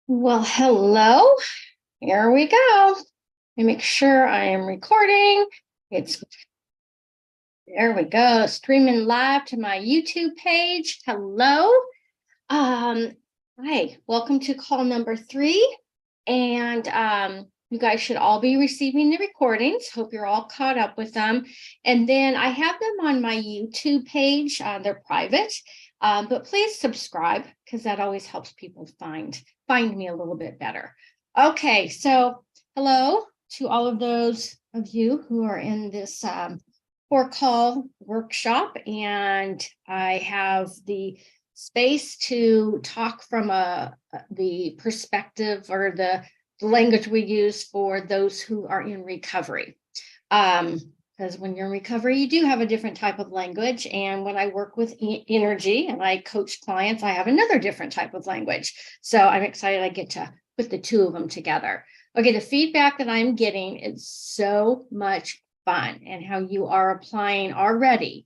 Well, hello. Here we go. Let me make sure I am recording. It's There we go. Streaming live to my YouTube page. Hello. Um, Hi, welcome to call number 3. And you guys should all be receiving the recordings. Hope you're all caught up with them. And then I have them on my YouTube page. They're private. But please subscribe because that always helps people find me a little bit better. Okay, so hello to all of those of you who are in this call workshop, and I have the space to talk from the perspective or the language we use for those who are in recovery. Because when you're in recovery, you do have a different type of language. And when I work with energy and I coach clients, I have another different type of language. So I'm excited I get to put the two of them together. Okay, the feedback that I'm getting is so much fun, and how you are applying already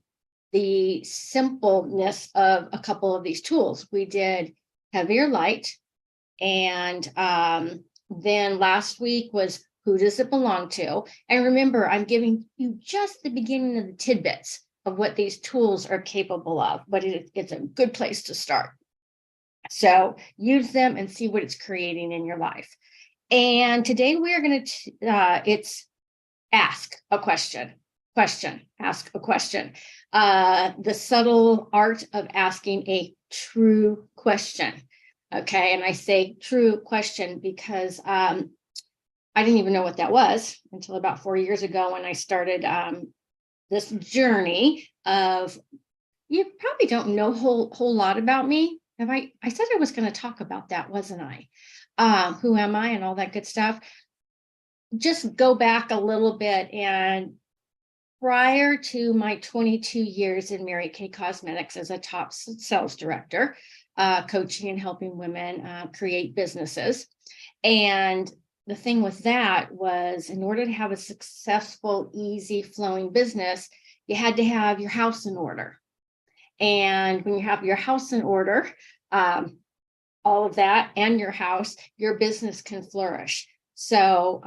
the simpleness of a couple of these tools. We did heavier light, and then last week was who does it belong to? And remember, I'm giving you just the beginning of the tidbits of what these tools are capable of, but it's a good place to start. So use them and see what it's creating in your life. And today we are going to, it's ask a question, ask a question. The subtle art of asking a true question. Okay, and I say true question because I didn't even know what that was until about 4 years ago when I started this journey of, you probably don't know a whole lot about me. I said I was going to talk about that, wasn't I? Who am I and all that good stuff. Just go back a little bit, and prior to my 22 years in Mary Kay Cosmetics as a top sales director, coaching and helping women create businesses. And the thing with that was, in order to have a successful, easy flowing business, you had to have your house in order. And when you have your house in order, all of that and your house, your business can flourish. So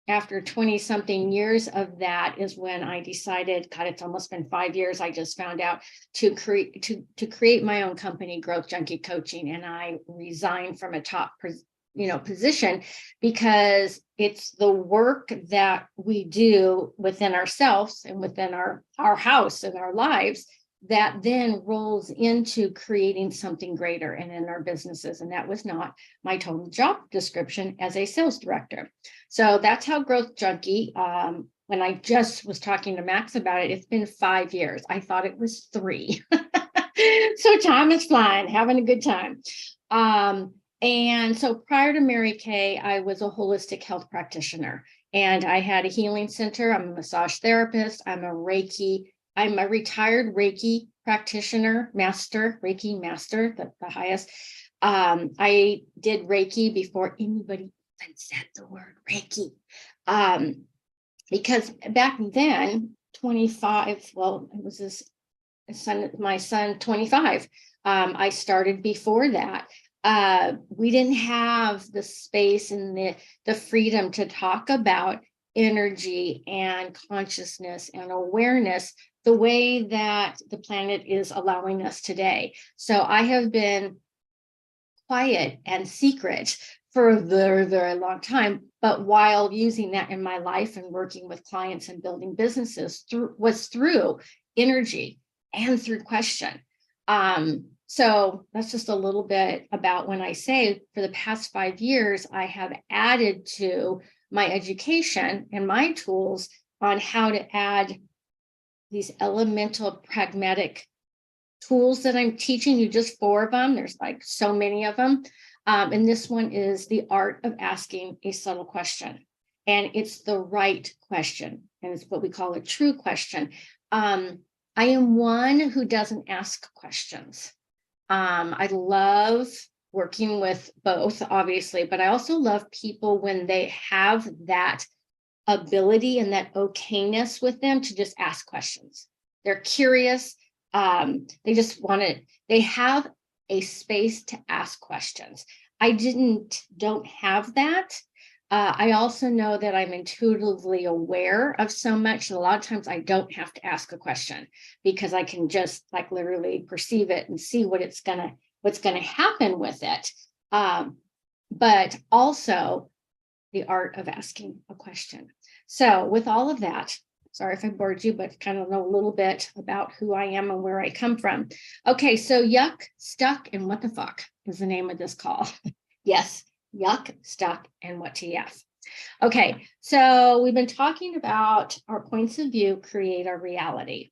after 20 something years of that is when I decided, God, it's almost been 5 years. I just found out to create my own company, Growth Junkie Coaching. And I resigned from a top position, because it's the work that we do within ourselves and within our house and our lives that then rolls into creating something greater and in our businesses. And that was not my total job description as a sales director. So that's how Growth Junkie, when I just was talking to Max about it, it's been 5 years. I thought it was 3. So time is flying, having a good time. And so prior to Mary Kay, I was a holistic health practitioner, and I had a healing center. I'm a massage therapist. I'm a retired Reiki practitioner, Reiki master, the highest. I did Reiki before anybody even said the word Reiki. Because back then, 25, well, it was my son, 25. I started before that. We didn't have the space and the freedom to talk about energy and consciousness and awareness the way that the planet is allowing us today. So I have been quiet and secret for a very, very long time, but while using that in my life and working with clients and building businesses was through energy and through question. So that's just a little bit about when I say for the past 5 years, I have added to my education and my tools on how to add these elemental pragmatic tools that I'm teaching you, just 4 of them. There's like so many of them. And this one is the art of asking a subtle question. And it's the right question. And it's what we call a true question. I am one who doesn't ask questions. I love working with both, obviously, but I also love people when they have that ability and that okayness with them to just ask questions. They're curious. They just want to, they have a space to ask questions. I don't have that. I also know that I'm intuitively aware of so much. And a lot of times I don't have to ask a question because I can just like literally perceive it and see what's gonna happen with it. But also the art of asking a question. So with all of that, sorry if I bored you, but kind of know a little bit about who I am and where I come from. Okay, so yuck, stuck, and what the fuck is the name of this call. Yes, yuck, stuck, and what TF. Okay, so we've been talking about our points of view create our reality.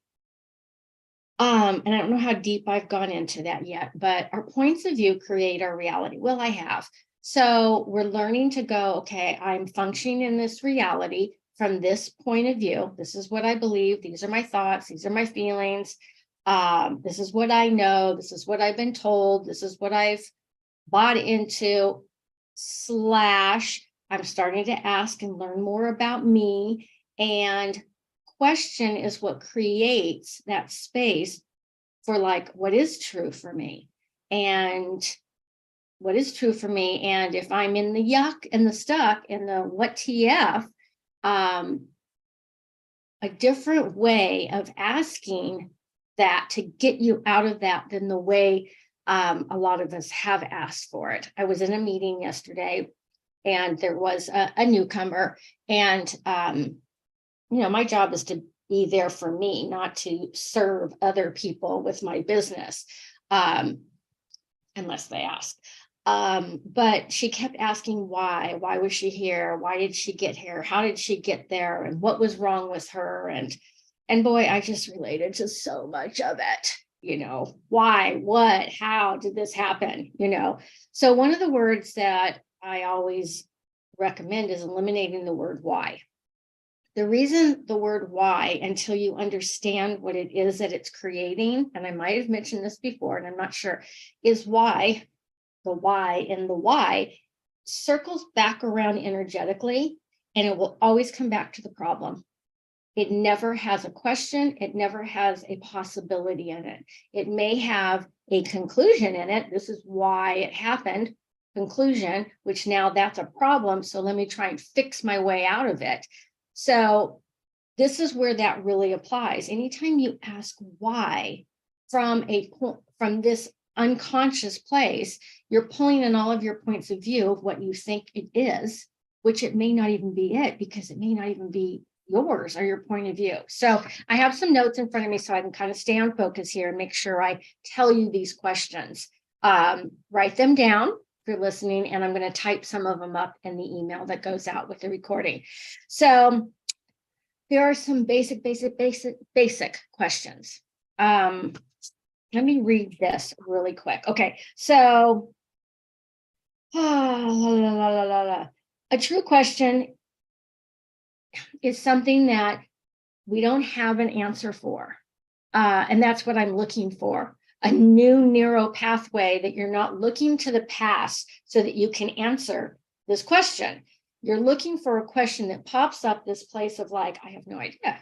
And I don't know how deep I've gone into that yet, but our points of view create our reality. Well, I have. So we're learning to go, okay, I'm functioning in this reality from this point of view. This is what I believe. These are my thoughts. These are my feelings. This is what I know. This is what I've been told. This is what I've bought into, / I'm starting to ask and learn more about me. And question is what creates that space for like, what is true for me? And what is true for me? And if I'm in the yuck and the stuck and the what TF, a different way of asking that to get you out of that than the way a lot of us have asked for it. I was in a meeting yesterday and there was a newcomer, and my job is to be there for me, not to serve other people with my business, unless they ask. But she kept asking why was she here? Why did she get here? How did she get there? And what was wrong with her? And boy, I just related to so much of it. Why, what, how did this happen? So one of the words that I always recommend is eliminating the word why. The reason the word why, until you understand what it is that it's creating, and I might have mentioned this before, and I'm not sure, is why, the why in the why circles back around energetically, and it will always come back to the problem. It never has a question. It never has a possibility in it. It may have a conclusion in it. This is why it happened. Conclusion, which now that's a problem. So let me try and fix my way out of it. So this is where that really applies. Anytime you ask why from this unconscious place, you're pulling in all of your points of view of what you think it is, which it may not even be it, because it may not even be yours or your point of view. So I have some notes in front of me so I can kind of stay on focus here and make sure I tell you these questions. Write them down if you're listening, and I'm going to type some of them up in the email that goes out with the recording. So there are some basic questions. Let me read this really quick. Okay, so a true question is something that we don't have an answer for. And that's what I'm looking for. A new neural pathway that you're not looking to the past so that you can answer this question. You're looking for a question that pops up this place of like, I have no idea.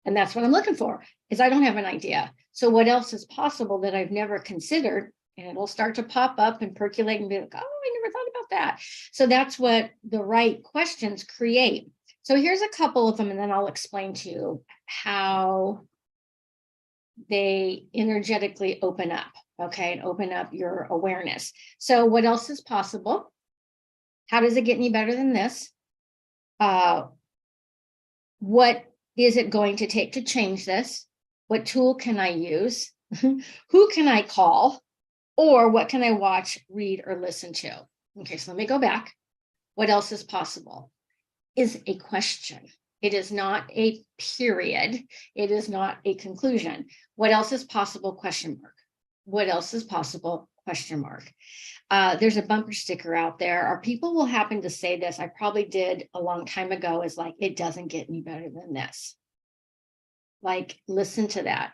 And that's what I'm looking for, is I don't have an idea. So what else is possible that I've never considered? And it'll start to pop up and percolate and be like, oh, I never thought about that. So that's what the right questions create. So here's a couple of them, and then I'll explain to you how they energetically open up, okay, and open up your awareness. So what else is possible? How does it get any better than this? What is it going to take to change this? What tool can I use? Who can I call? Or what can I watch, read, or listen to? Okay, so let me go back. What else is possible? Is a question. It is not a period. It is not a conclusion. What else is possible? Question mark. What else is possible? Question mark. There's a bumper sticker out there, or people will happen to say this. I probably did a long time ago, is like, it doesn't get any better than this. Like, listen to that.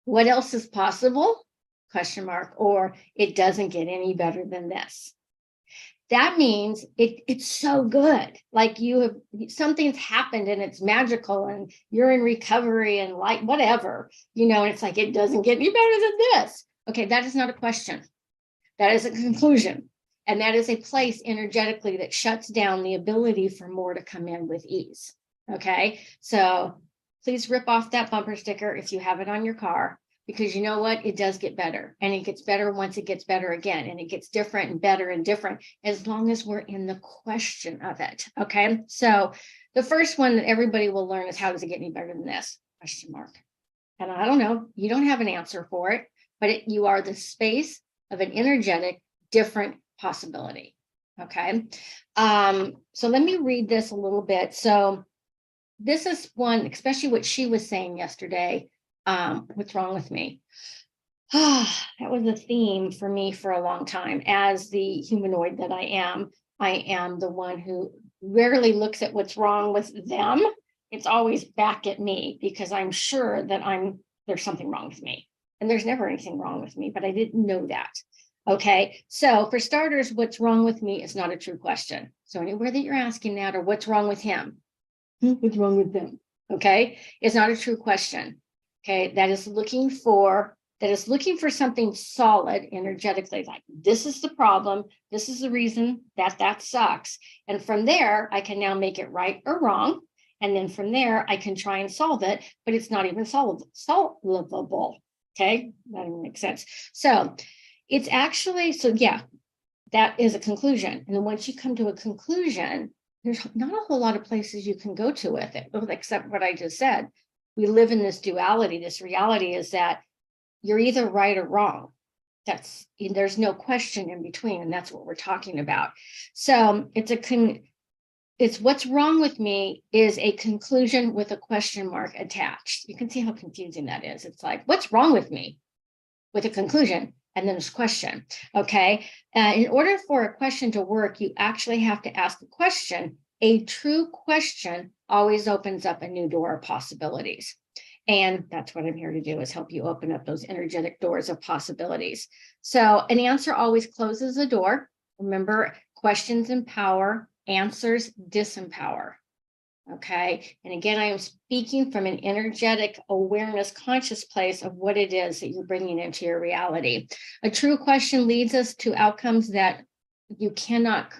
What else is possible? Question mark. Or it doesn't get any better than this. That means it's so good. Like something's happened and it's magical and you're in recovery and like whatever, and it's like, it doesn't get any better than this. Okay, that is not a question. That is a conclusion. And that is a place energetically that shuts down the ability for more to come in with ease. Okay. So please rip off that bumper sticker if you have it on your car, because you know what? It does get better, and it gets better once it gets better again, and it gets different and better and different as long as we're in the question of it. Okay. So the first one that everybody will learn is, how does it get any better than this? Question mark. And I don't know, you don't have an answer for it, but you are the space of an energetic, different possibility. Okay. So let me read this a little bit. So this is one, especially what she was saying yesterday. What's wrong with me? That was a theme for me for a long time. As the humanoid that I am the one who rarely looks at what's wrong with them. It's always back at me, because I'm sure that there's something wrong with me. And there's never anything wrong with me, but I didn't know that. Okay. So for starters, what's wrong with me is not a true question. So anywhere that you're asking that, or what's wrong with him? What's wrong with them? Okay. It's not a true question. Okay. That is looking for something solid energetically, like, this is the problem. This is the reason that sucks. And from there, I can now make it right or wrong. And then from there, I can try and solve it, but it's not even solvable. Okay. That doesn't make sense. So it's actually, yeah, that is a conclusion. And then once you come to a conclusion, there's not a whole lot of places you can go to with it, except what I just said. We live in this duality. This reality is that you're either right or wrong. There's no question in between. And that's what we're talking about. So it's what's wrong with me is a conclusion with a question mark attached. You can see how confusing that is. It's like, what's wrong with me, with a conclusion, and then there's question. Okay. In order for a question to work, you actually have to ask a question. A true question always opens up a new door of possibilities. And that's what I'm here to do, is help you open up those energetic doors of possibilities. So an answer always closes a door. Remember, questions empower, answers disempower. Okay. And again, I am speaking from an energetic awareness, conscious place of what it is that you're bringing into your reality. A true question leads us to outcomes that you cannot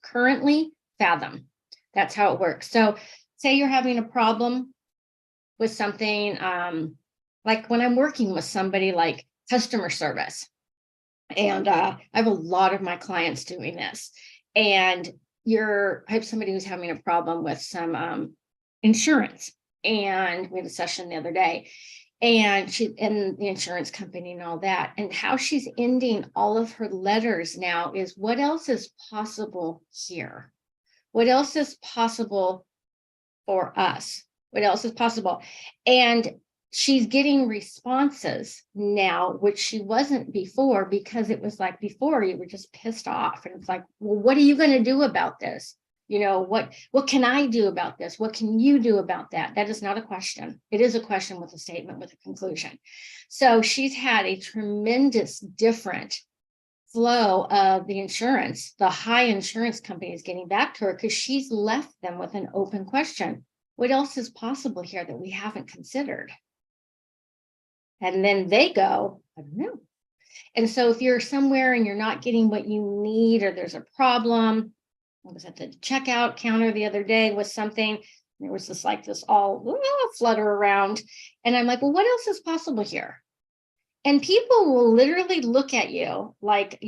currently fathom. That's how it works. So say you're having a problem with something, like when I'm working with somebody like customer service, and I have a lot of my clients doing this, and I have somebody who's having a problem with some insurance, and we had a session the other day, and the insurance company and all that, and how she's ending all of her letters now is, what else is possible here? What else is possible for us? What else is possible? And she's getting responses now, which she wasn't before, because it was like, before you were just pissed off. And it's like, well, what are you going to do about this? What can I do about this? What can you do about that? That is not a question. It is a question with a statement, with a conclusion. So she's had a tremendous different flow of the insurance. The high insurance company is getting back to her because she's left them with an open question. What else is possible here that we haven't considered? And then they go, I don't know. And so if you're somewhere and you're not getting what you need, or there's a problem, I was at the checkout counter the other day with something, there was this all flutter around. And I'm like, well, what else is possible here? And people will literally look at you like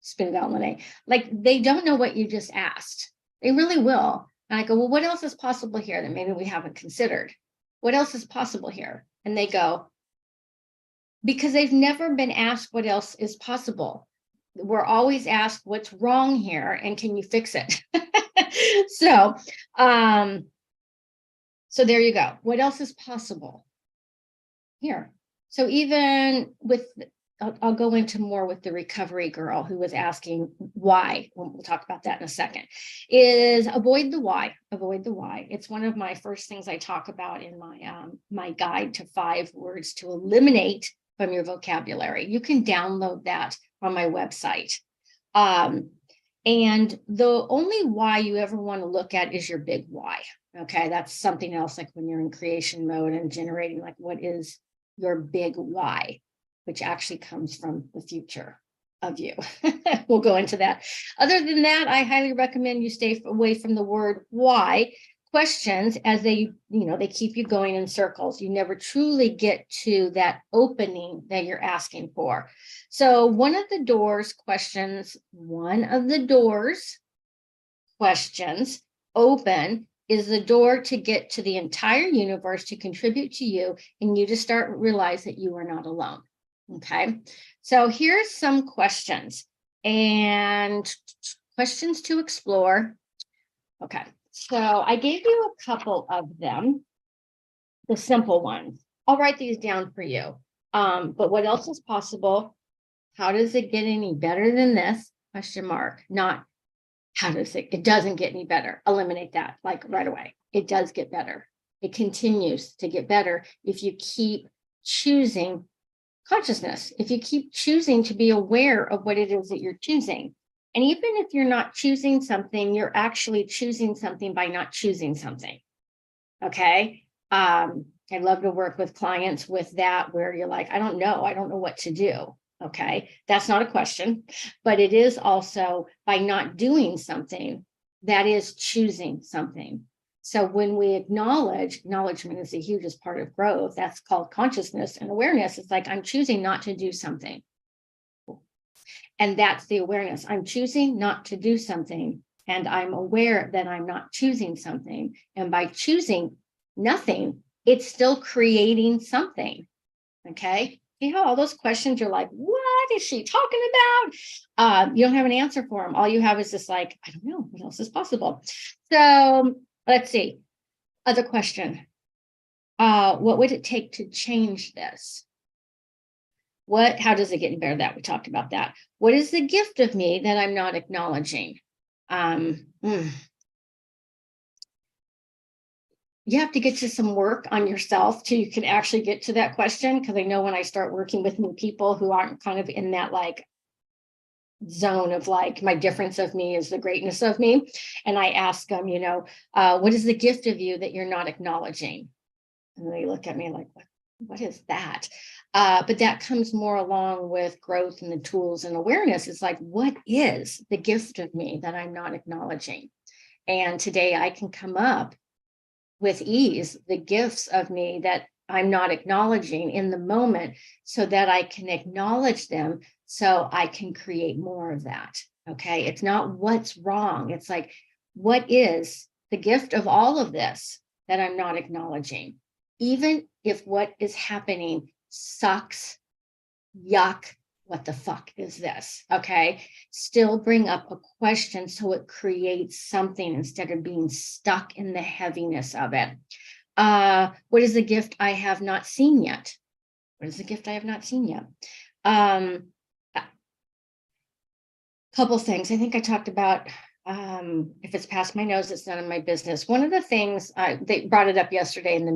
spin it out, Lynnae, like they don't know what you just asked. They really will. And I go, well, what else is possible here that maybe we haven't considered? What else is possible here? And they go, because they've never been asked what else is possible. We're always asked what's wrong here and can you fix it? So there you go. What else is possible here? So even with, I'll go into more with the recovery girl who was asking why. We'll talk about that in a second. Is avoid the why. Avoid the why. It's one of my first things I talk about in my guide to 5 words to eliminate from your vocabulary. You can download that on my website. And the only why you ever want to look at is your big why. Okay, that's something else, like when you're in creation mode and generating, like, what is your big why? which actually comes from the future of you. We'll go into that. Other than that, I highly recommend you stay away from the word why. Questions, as they keep you going in circles. You never truly get to that opening that you're asking for. So one of the doors questions open is the door to get to the entire universe, to contribute to you, and you to start realize that you are not alone. Okay, so here's some questions and questions to explore. Okay, so I gave you a couple of them, the simple ones. I'll write these down for you. But what else is possible? How does it get any better than this? Question mark. Not how does it doesn't get any better. Eliminate that like right away. It does get better. It continues to get better if you keep choosing consciousness, if you keep choosing to be aware of what it is that you're choosing. And even if you're not choosing something, you're actually choosing something by not choosing something. Okay. I love to work with clients with that, where you're like, I don't know what to do. Okay. That's not a question, but it is also by not doing something, that is choosing something. So when we acknowledgement is the hugest part of growth. That's called consciousness and awareness. It's like, I'm choosing not to do something. And that's the awareness. I'm choosing not to do something. And I'm aware that I'm not choosing something. And by choosing nothing, it's still creating something. Okay. You know, all those questions, you're like, what is she talking about? You don't have an answer for them. All you have is just like, I don't know what else is possible. So let's see. Other question. What would it take to change this? How does it get any better? That we talked about that. What is the gift of me that I'm not acknowledging? You have to get to some work on yourself till you can actually get to that question. Because I know when I start working with new people who aren't kind of in that like zone of like, my difference of me is the greatness of me. And I ask them, what is the gift of you that you're not acknowledging? And they look at me like, what is that? But that comes more along with growth and the tools and awareness. It's like, what is the gift of me that I'm not acknowledging? And today I can come up with ease the gifts of me that I'm not acknowledging in the moment, so that I can acknowledge them, so I can create more of that. Okay. It's not what's wrong. It's like, what is the gift of all of this that I'm not acknowledging? Even if what is happening sucks, yuck, what the fuck is this? Okay. Still bring up a question so it creates something instead of being stuck in the heaviness of it. What is the gift I have not seen yet? What is the gift I have not seen yet? Couple things. I think I talked about, if it's past my nose, it's none of my business. One of the things, they brought it up yesterday in the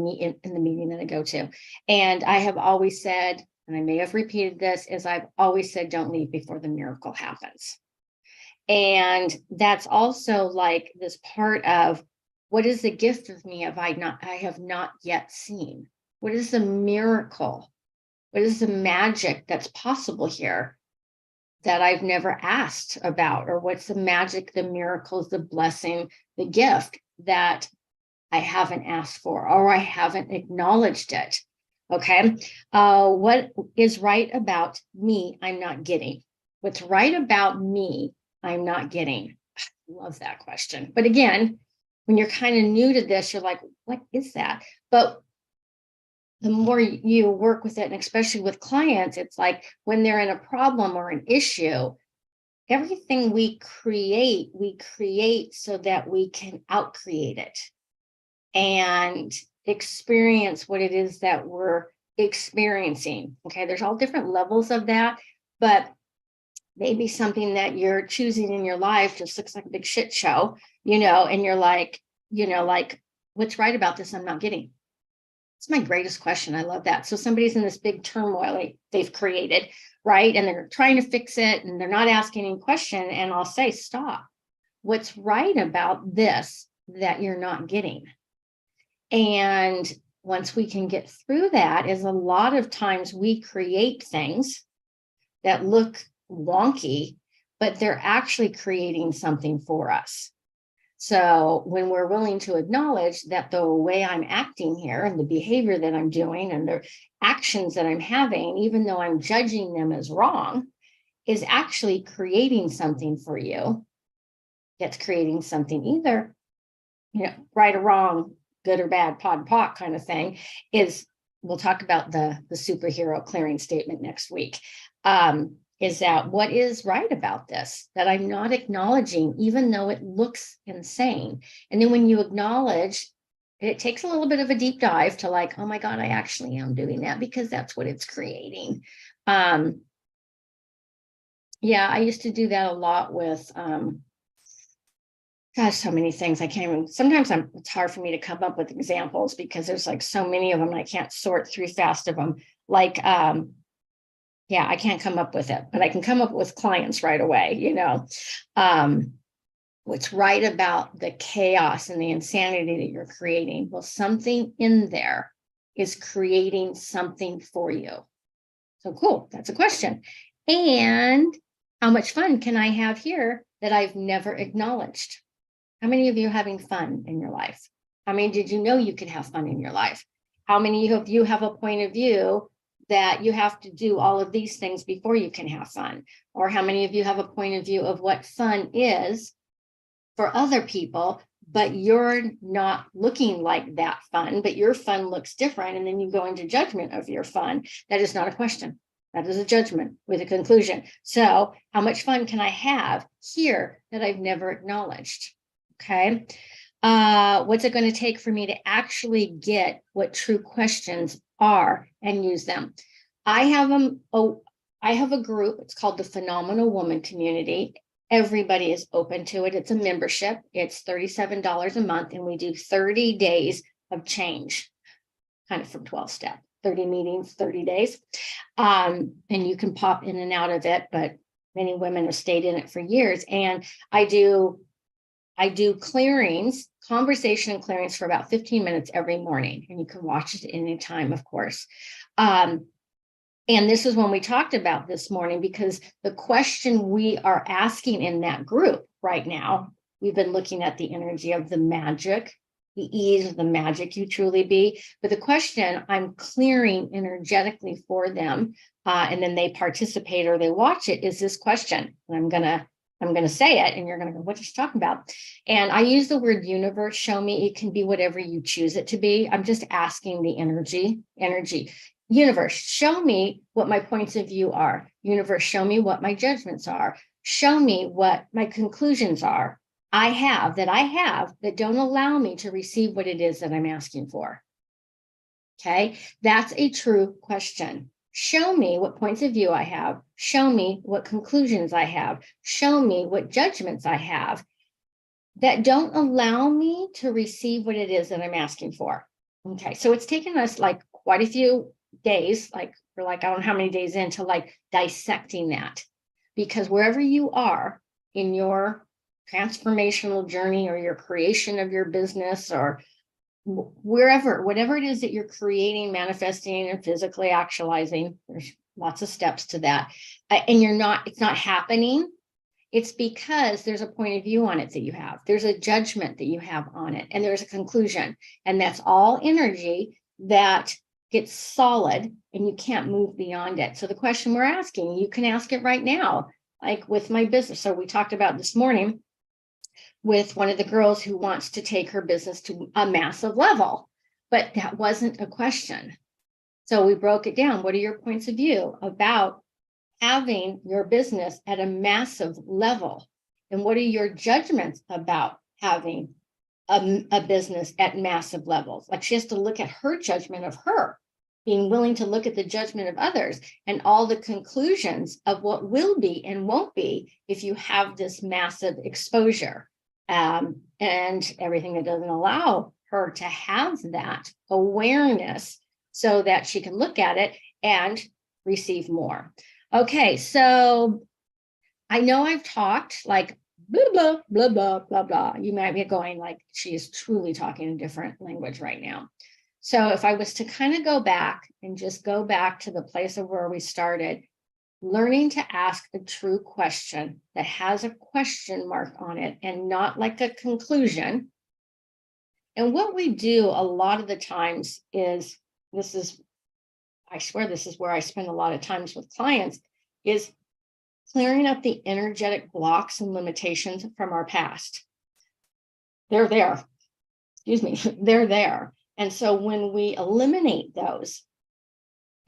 meeting that I go to. And I have always said, and I may have repeated this, is I've always said, don't leave before the miracle happens. And that's also like this part of, what is the gift of me I have not yet seen? What is the miracle? What is the magic that's possible here that I've never asked about? Or what's the magic, the miracles, the blessing, the gift that I haven't asked for, or I haven't acknowledged it? Okay. What is right about me, I'm not getting? What's right about me, I'm not getting? I love that question. But again, when you're kind of new to this, you're like, what is that? But the more you work with it, and especially with clients, it's like when they're in a problem or an issue, everything we create so that we can outcreate it and experience what it is that we're experiencing. Okay, there's all different levels of that, but maybe something that you're choosing in your life just looks like a big shit show, and you're like, what's right about this I'm not getting? It's my greatest question. I love that. So somebody's in this big turmoil they've created, right? And they're trying to fix it and they're not asking any question. And I'll say, stop. What's right about this that you're not getting? And once we can get through that, is a lot of times we create things that look wonky, but they're actually creating something for us. So when we're willing to acknowledge that the way I'm acting here and the behavior that I'm doing and the actions that I'm having, even though I'm judging them as wrong, is actually creating something for you. It's creating something either, right or wrong, good or bad, pod poc kind of thing. We'll talk about the superhero clearing statement next week. Is that what is right about this, that I'm not acknowledging, even though it looks insane. And then when you acknowledge, it takes a little bit of a deep dive to like, oh my God, I actually am doing that because that's what it's creating. Yeah, I used to do that a lot with, gosh, so many things. I can't even, sometimes it's hard for me to come up with examples because there's like so many of them. I can't sort through fast of them. Like, yeah, I can't come up with it, but I can come up with clients right away, what's right about the chaos and the insanity that you're creating. Well, something in there is creating something for you. So cool. That's a question. And how much fun can I have here that I've never acknowledged? How many of you are having fun in your life? How many did you know you could have fun in your life? How many of you have a point of view that you have to do all of these things before you can have fun? Or how many of you have a point of view of what fun is for other people, but you're not looking like that fun, but your fun looks different, and then you go into judgment of your fun? That is not a question. That is a judgment with a conclusion. So how much fun can I have here that I've never acknowledged? Okay. What's it going to take for me to actually get what true questions are and use them? I have a group. It's called the Phenomenal Woman Community. Everybody is open to it. It's a membership. It's $37 a month, and we do 30 days of change, kind of from 12 step, 30 meetings, 30 days. And you can pop in and out of it, but many women have stayed in it for years. And I do clearings, conversation and clearings for about 15 minutes every morning. And you can watch it any time, of course. And this is when we talked about this morning, because the question we are asking in that group right now, we've been looking at the energy of the magic, the ease of the magic you truly be. But the question I'm clearing energetically for them, and then they participate or they watch it, is this question. And I'm going to say it, and you're going to go, what is she talking about? And I use the word universe. Show me. It can be whatever you choose it to be. I'm just asking the energy. Universe, show me what my points of view are. Universe, show me what my judgments are. Show me what my conclusions are. I have that don't allow me to receive what it is that I'm asking for. Okay, that's a true question. Show me what points of view I have. Show me what conclusions I have. Show me what judgments I have that don't allow me to receive what it is that I'm asking for. Okay, so it's taken us like quite a few days, like we're like, I don't know how many days into like dissecting that, because wherever you are in your transformational journey or your creation of your business or whatever it is that you're creating, manifesting, and physically actualizing, there's lots of steps to that. And it's not happening. It's because there's a point of view on it that you have. There's a judgment that you have on it, and there's a conclusion. And that's all energy that gets solid, and you can't move beyond it. So the question we're asking, you can ask it right now, like with my business. So we talked about this morning with one of the girls who wants to take her business to a massive level, but that wasn't a question. So we broke it down. What are your points of view about having your business at a massive level? And what are your judgments about having a business at massive levels? Like, she has to look at her judgment of her, being willing to look at the judgment of others and all the conclusions of what will be and won't be if you have this massive exposure, and everything that doesn't allow her to have that awareness so that she can look at it and receive more. Okay, so I know I've talked like blah, blah, blah, blah, blah, blah. You might be going like, she is truly talking a different language right now. So if I was to kind of go back and just go back to the place of where we started, learning to ask a true question that has a question mark on it and not like a conclusion. And what we do a lot of the times is, I swear this is where I spend a lot of times with clients, is clearing up the energetic blocks and limitations from our past. They're there. Excuse me, they're there. And so when we eliminate those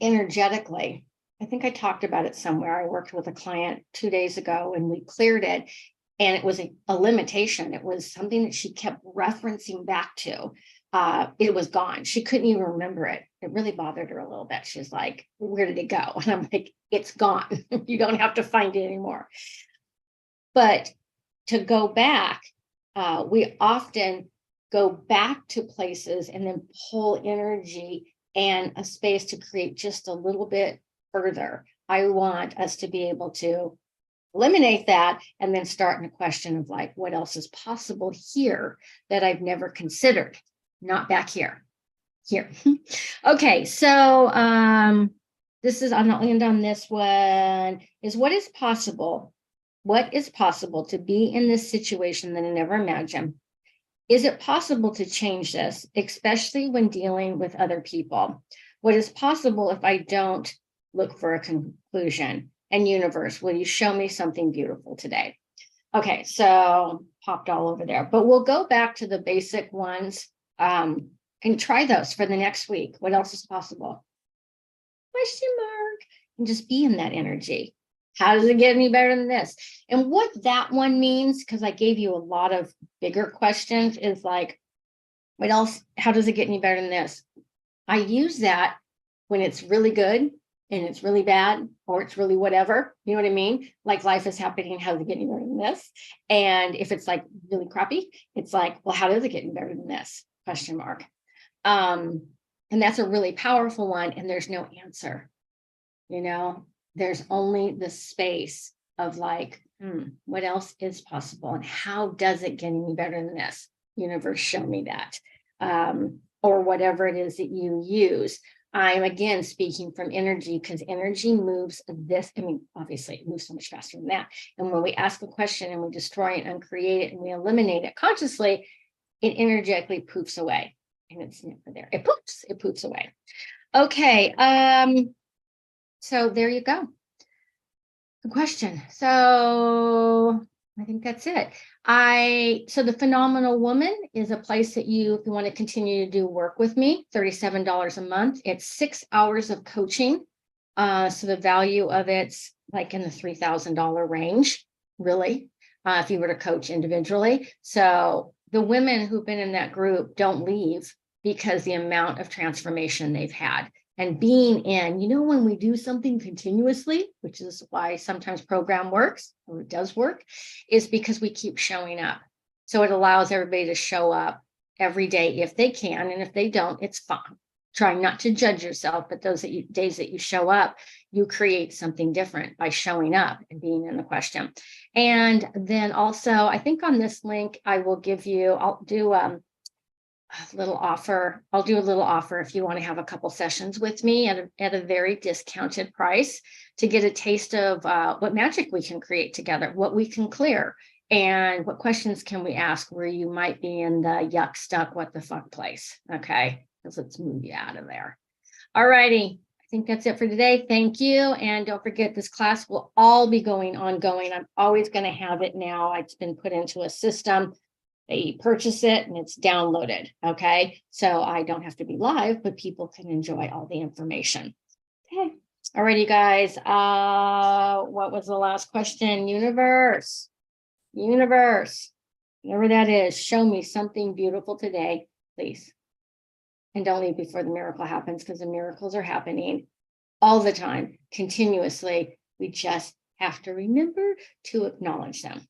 energetically, I think I talked about it somewhere. I worked with a client 2 days ago and we cleared it. And it was a limitation. It was something that she kept referencing back to. It was gone. She couldn't even remember it. It really bothered her a little bit. She's like, where did it go? And I'm like, it's gone. You don't have to find it anymore. But to go back, we often go back to places and then pull energy and a space to create just a little bit further. I want us to be able to eliminate that and then start in a question of like, what else is possible here that I've never considered? Not back here. Okay, so this is, I'm not landing on this one, is what is possible? What is possible to be in this situation that I never imagined? Is it possible to change this, especially when dealing with other people? What is possible if I don't look for a conclusion? And universe, will you show me something beautiful today? Okay, so popped all over there, but we'll go back to the basic ones and try those for the next week. What else is possible? Question mark. And just be in that energy. How does it get any better than this? And what that one means, because I gave you a lot of bigger questions, is like, what else? How does it get any better than this? I use that when it's really good and it's really bad, or it's really whatever, you know what I mean? Like life is happening, how does it get any better than this? And if it's like really crappy, it's like, well, how does it get any better than this? Question mark. And that's a really powerful one. And there's no answer, there's only the space of like, what else is possible? And how does it get any better than this? Universe, show me that. Or whatever it is that you use. I'm again speaking from energy because energy moves this. I mean, obviously it moves so much faster than that. And when we ask a question and we destroy it and create it and we eliminate it consciously, it energetically poofs away. And it's never there. It poofs away. Okay. So there you go. The question. So I think that's it. So the Phenomenal Woman is a place that if you want to continue to do work with me, $37 a month. It's 6 hours of coaching. So the value of it's like in the $3,000 range, really, if you were to coach individually. So the women who've been in that group don't leave because the amount of transformation they've had. And being in, when we do something continuously, which is why sometimes program works, or it does work, is because we keep showing up. So it allows everybody to show up every day if they can. And if they don't, it's fine. Try not to judge yourself, but those days that you show up, you create something different by showing up and being in the question. And then also, I think on this link, I'll do a little offer. I'll do a little offer if you want to have a couple sessions with me at a very discounted price to get a taste of what magic we can create together, what we can clear, and what questions can we ask where you might be in the yuck, stuck, what the fuck place. Okay, let's move you out of there. All righty. I think that's it for today. Thank you. And don't forget, this class will all be ongoing. I'm always going to have it now. It's been put into a system. They purchase it and it's downloaded. Okay. So I don't have to be live, but people can enjoy all the information. Okay. All right, you guys. What was the last question? Universe, whatever that is, show me something beautiful today, please. And don't leave before the miracle happens, because the miracles are happening all the time, continuously. We just have to remember to acknowledge them.